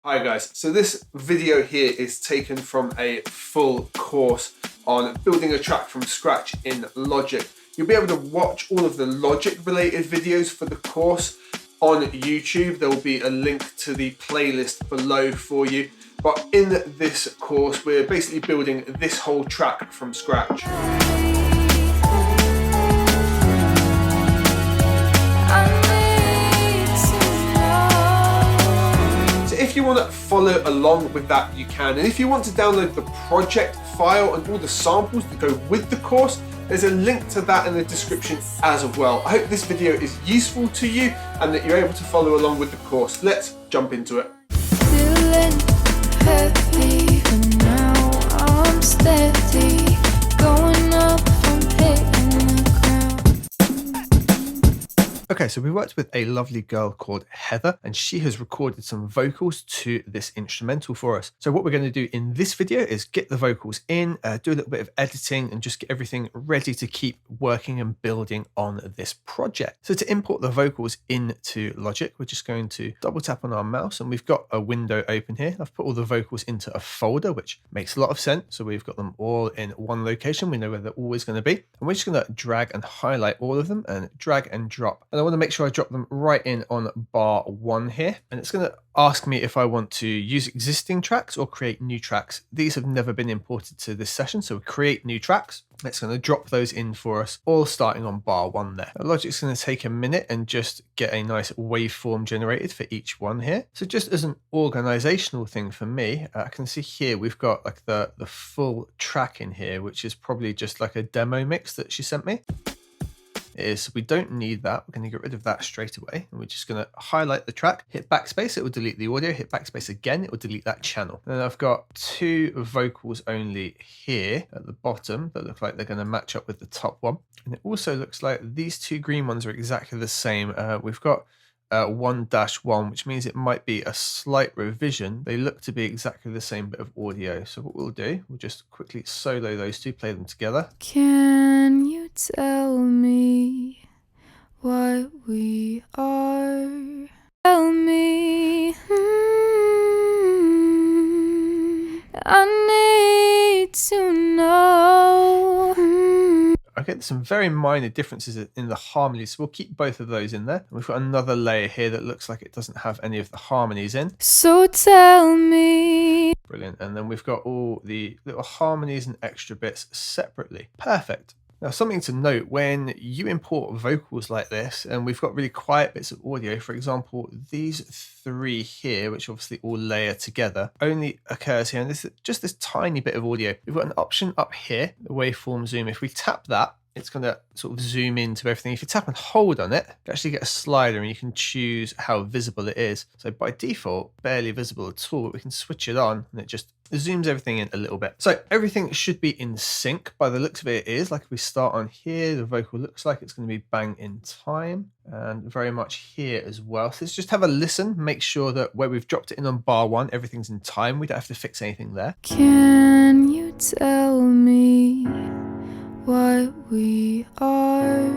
Hi guys, so this video here is taken from a full course on building a track from scratch in Logic. You'll be able to watch all of the Logic related videos for the course on YouTube. There will be a link to the playlist below for you. But in this course, we're basically building this whole track from scratch. If you want to follow along with that, you can. And if you want to download the project file and all the samples that go with the course, there's a link to that in the description as well. I hope this video is useful to you and that you're able to follow along with the course. Let's jump into it. Feeling heavy, but now I'm steady, going up from hitting the ground. Okay, so we worked with a lovely girl called Heather, and she has recorded some vocals to this instrumental for us. So what we're going to do in this video is get the vocals in, do a little bit of editing, and just get everything ready to keep working and building on this project. So to import the vocals into Logic, we're just going to double tap on our mouse, and we've got a window open here. I've put all the vocals into a folder, which makes a lot of sense. So we've got them all in one location. We know where they're always going to be. And we're just going to drag and highlight all of them and drag and drop. And I want to make sure I drop them right in on bar 1 here. And it's going to ask me if I want to use existing tracks or create new tracks. These have never been imported to this session, so we'll create new tracks. It's going to drop those in for us, all starting on bar 1 there. Now, Logic's going to take a minute and just get a nice waveform generated for each one here. So just as an organizational thing for me, I can see here we've got like the full track in here, which is probably just like a demo mix that she sent me. We don't need that. We're going to get rid of that straight away. And we're just going to highlight the track, hit backspace, it will delete the audio, hit backspace again, it will delete that channel. And then I've got 2 vocals only here at the bottom that look like they're going to match up with the top one. And it also looks like these 2 green ones are exactly the same. We've got 1-1, which means it might be a slight revision. They look to be exactly the same bit of audio. So what we'll do, we'll just quickly solo those 2, play them together. Can you tell me what we are? Tell me, I need to know. Okay, there's some very minor differences in the harmonies, so we'll keep both of those in there. We've got another layer here that looks like it doesn't have any of the harmonies in. So tell me. Brilliant. And then we've got all the little harmonies and extra bits separately. Perfect. Now, something to note, when you import vocals like this, and we've got really quiet bits of audio, for example, these 3 here, which obviously all layer together, only occurs here. And this is just this tiny bit of audio. We've got an option up here, the waveform zoom. If we tap that, it's going to sort of zoom into everything. If you tap and hold on it, you actually get a slider and you can choose how visible it is. So by default, barely visible at all, but we can switch it on and it just zooms everything in a little bit. So everything should be in sync. By the looks of it, it is. Like if we start on here, the vocal looks like it's going to be bang in time, and very much here as well. So let's just have a listen, make sure that where we've dropped it in on bar 1, everything's in time. We don't have to fix anything there. Can you tell me what we are?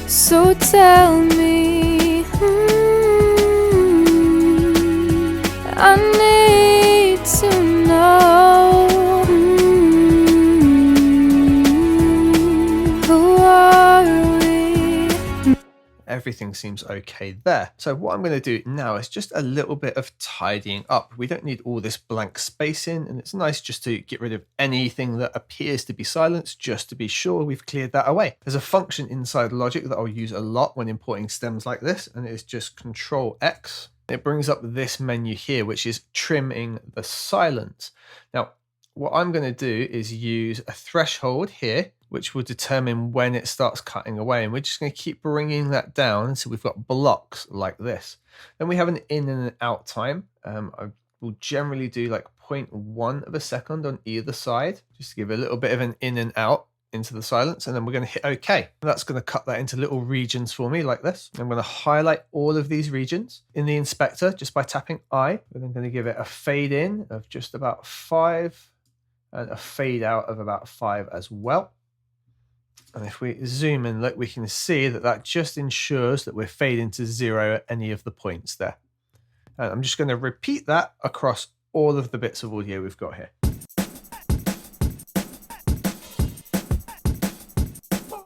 So tell me, I need to know. Who are we? Everything seems okay there. So what I'm going to do now is just a little bit of tidying up. We don't need all this blank space in, and it's nice just to get rid of anything that appears to be silenced, just to be sure we've cleared that away. There's a function inside Logic that I'll use a lot when importing stems like this, and it is just Control X. It brings up this menu here, which is trimming the silence. Now, what I'm going to do is use a threshold here, which will determine when it starts cutting away. And we're just going to keep bringing that down until we've got blocks like this. Then we have an in and an out time. I will generally do like 0.1 of a second on either side, just to give a little bit of an in and out into the silence. And then we're going to hit OK. And that's going to cut that into little regions for me like this. I'm going to highlight all of these regions in the inspector just by tapping I. We're then going to give it a fade in of just about 5 and a fade out of about 5 as well. And if we zoom in, look, we can see that that just ensures that we're fading to 0 at any of the points there. And I'm just going to repeat that across all of the bits of audio we've got here.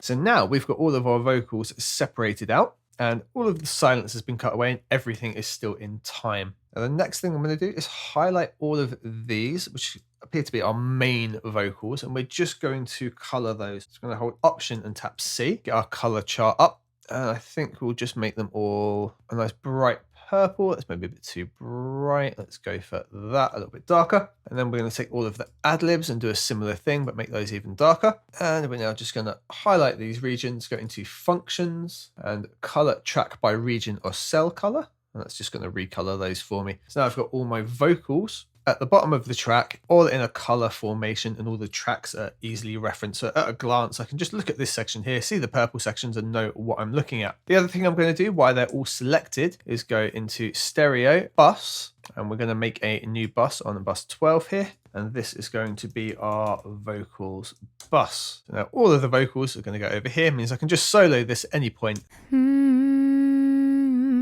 So now we've got all of our vocals separated out and all of the silence has been cut away and everything is still in time. Now the next thing I'm going to do is highlight all of these, which appear to be our main vocals, and we're just going to color those. So I'm going to hold Option and tap C, get our color chart up, and I think we'll just make them all a nice bright purple. That's maybe a bit too bright. Let's go for that, a little bit darker. And then we're going to take all of the ad-libs and do a similar thing, but make those even darker. And we're now just going to highlight these regions, go into Functions and color track by region or cell color. And that's just going to recolor those for me. So now I've got all my vocals at the bottom of the track, all in a color formation, and all the tracks are easily referenced. So at a glance, I can just look at this section here, see the purple sections and know what I'm looking at. The other thing I'm going to do while they're all selected is go into Stereo Bus, and we're going to make a new bus on bus 12 here. And this is going to be our vocals bus. So now all of the vocals are going to go over here, means I can just solo this at any point.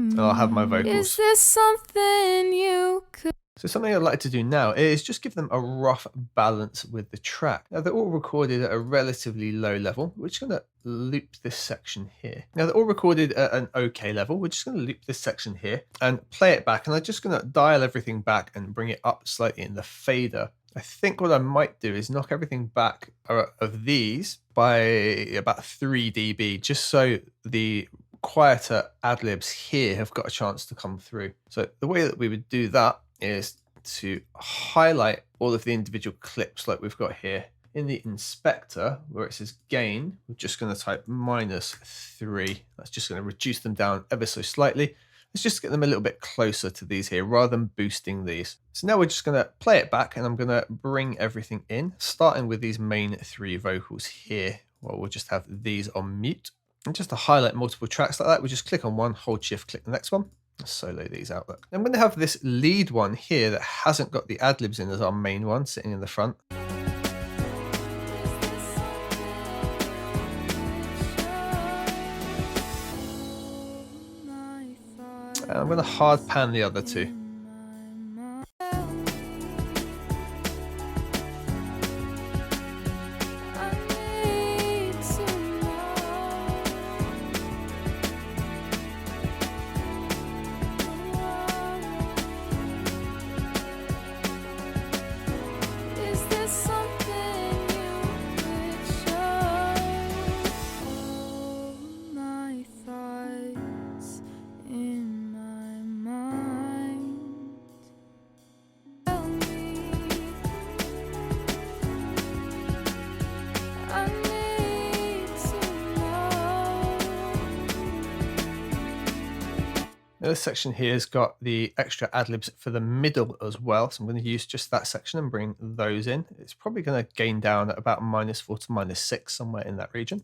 And I'll have my vocals. Is this something you could? So something I'd like to do now is just give them a rough balance with the track. Now they're all recorded at a relatively low level. We're just going to loop this section here. Now they're all recorded at an okay level. We're just going to loop this section here and play it back. And I'm just going to dial everything back and bring it up slightly in the fader. I think what I might do is knock everything back of these by about 3 dB, just so the quieter ad-libs here have got a chance to come through. So the way that we would do that is to highlight all of the individual clips like we've got here. In the inspector, where it says gain, we're just going to type -3. That's just going to reduce them down ever so slightly. Let's just get them a little bit closer to these here rather than boosting these. So now we're just going to play it back and I'm going to bring everything in, starting with these main 3 vocals here. Well, we'll just have these on mute. And just to highlight multiple tracks like that, we just click on one, hold shift, click the next one. Solo these out. Look. I'm going to have this lead one here that hasn't got the ad-libs in as our main one sitting in the front. And I'm going to hard pan the other 2. This section here has got the extra ad-libs for the middle as well. So I'm going to use just that section and bring those in. It's probably going to gain down at about -4 to -6, somewhere in that region.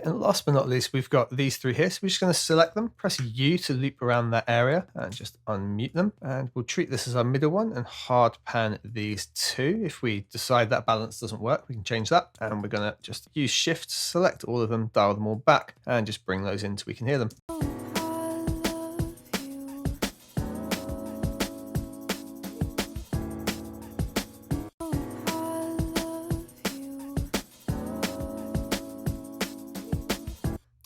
And last but not least, we've got these 3 here. So we're just going to select them, press U to loop around that area and just unmute them. And we'll treat this as our middle one and hard pan these 2. If we decide that balance doesn't work, we can change that. And we're going to just use Shift, select all of them, dial them all back and just bring those in so we can hear them.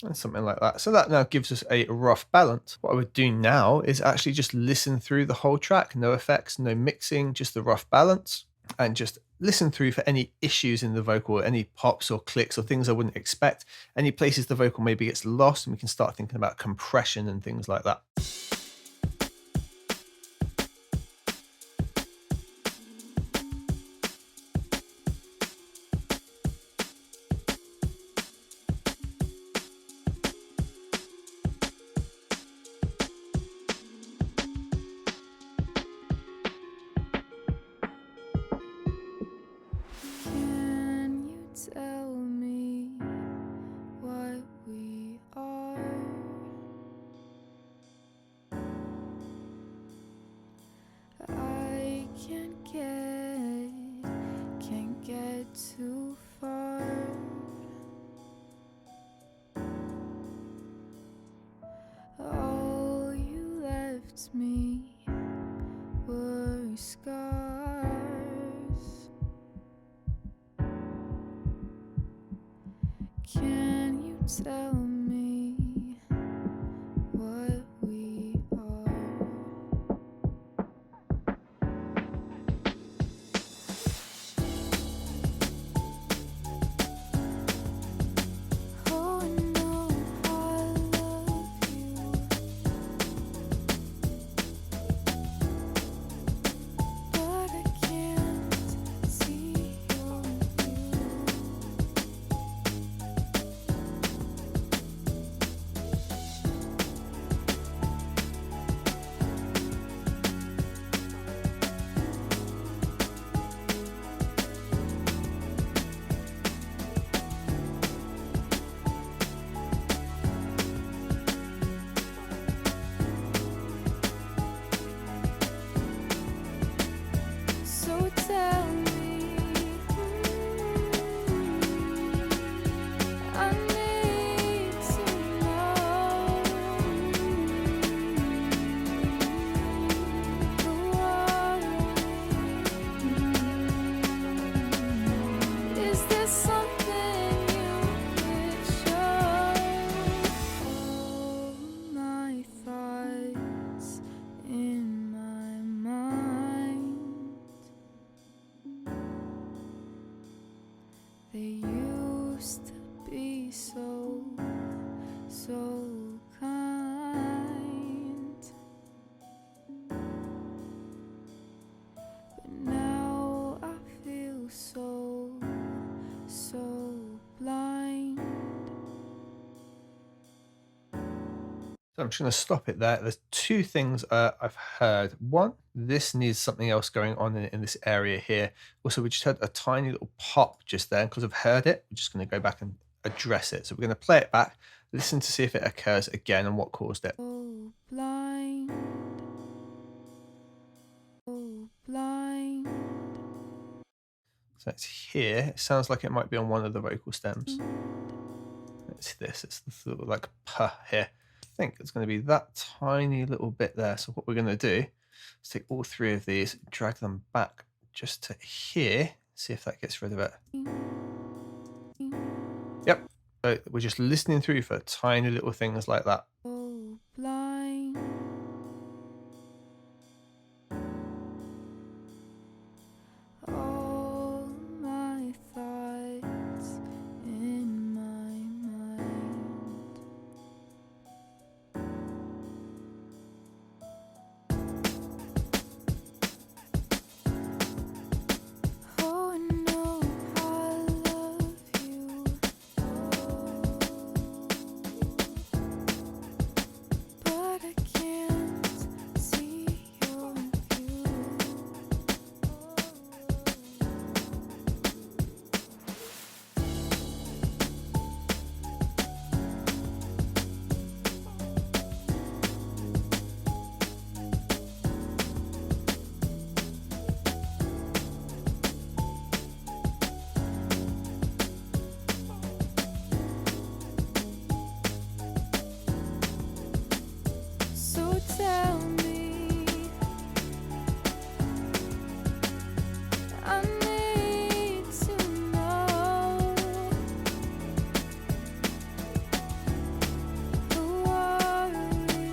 And something like that. So that now gives us a rough balance. What I would do now is actually just listen through the whole track, no effects, no mixing, just the rough balance, and just listen through for any issues in the vocal, any pops or clicks or things I wouldn't expect, any places the vocal maybe gets lost, and we can start thinking about compression and things like that. Can you tell me? left me were scars. Can you tell me what we are? Oh no, I love you, but I can't see your view. So tell me, I need to know, who are we? Is there something you could show? All my thoughts in my mind, they used to be so kind, but now I feel so blind. So I'm just going to stop it there. There's two things I've heard. One, this needs something else going on in this area here. Also, we just heard a tiny little pop just there. Because I've heard it, we're just going to go back and address it. So we're going to play it back, listen to see if it occurs again and what caused it. So blind, so blind. So it's here. It sounds like it might be on one of the vocal stems. It's this. It's this little like puh here. I think it's going to be that tiny little bit there. So what we're going to do is take all three of these, drag them back just to here, see if that gets rid of it. Yep. So we're just listening through for tiny little things like that. So blind. All my thoughts in my mind. Oh no, I love you, but I can't see your view. So tell me, I need to know, who are we?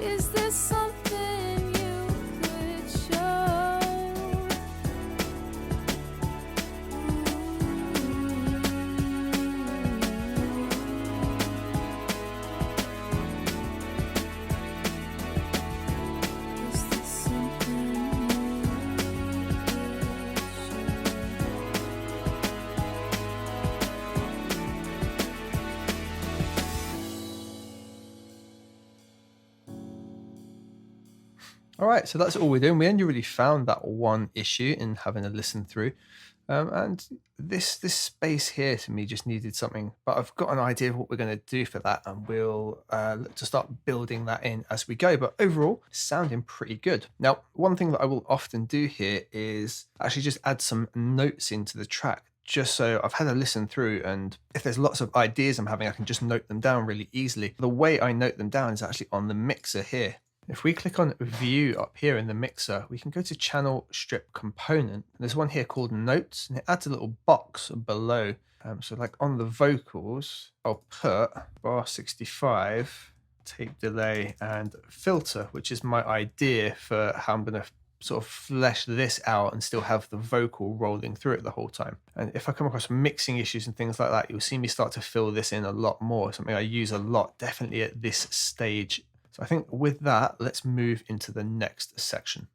Is there something you could show? Is there something you All right, so that's all we're doing. We only really found that one issue in having a listen through. And this space here to me just needed something, but I've got an idea of what we're going to do for that, and we'll look to start building that in as we go. But overall, sounding pretty good. Now, one thing that I will often do here is actually just add some notes into the track just so I've had a listen through, and if there's lots of ideas I'm having, I can just note them down really easily. The way I note them down is actually on the mixer here. If we click on view up here in the mixer, we can go to channel strip component. There's one here called notes, and it adds a little box below. So like on the vocals, I'll put bar 65, tape delay, and filter, which is my idea for how I'm going to sort of flesh this out and still have the vocal rolling through it the whole time. And if I come across mixing issues and things like that, you'll see me start to fill this in a lot more, something I use a lot, definitely at this stage. So I think with that, let's move into the next section.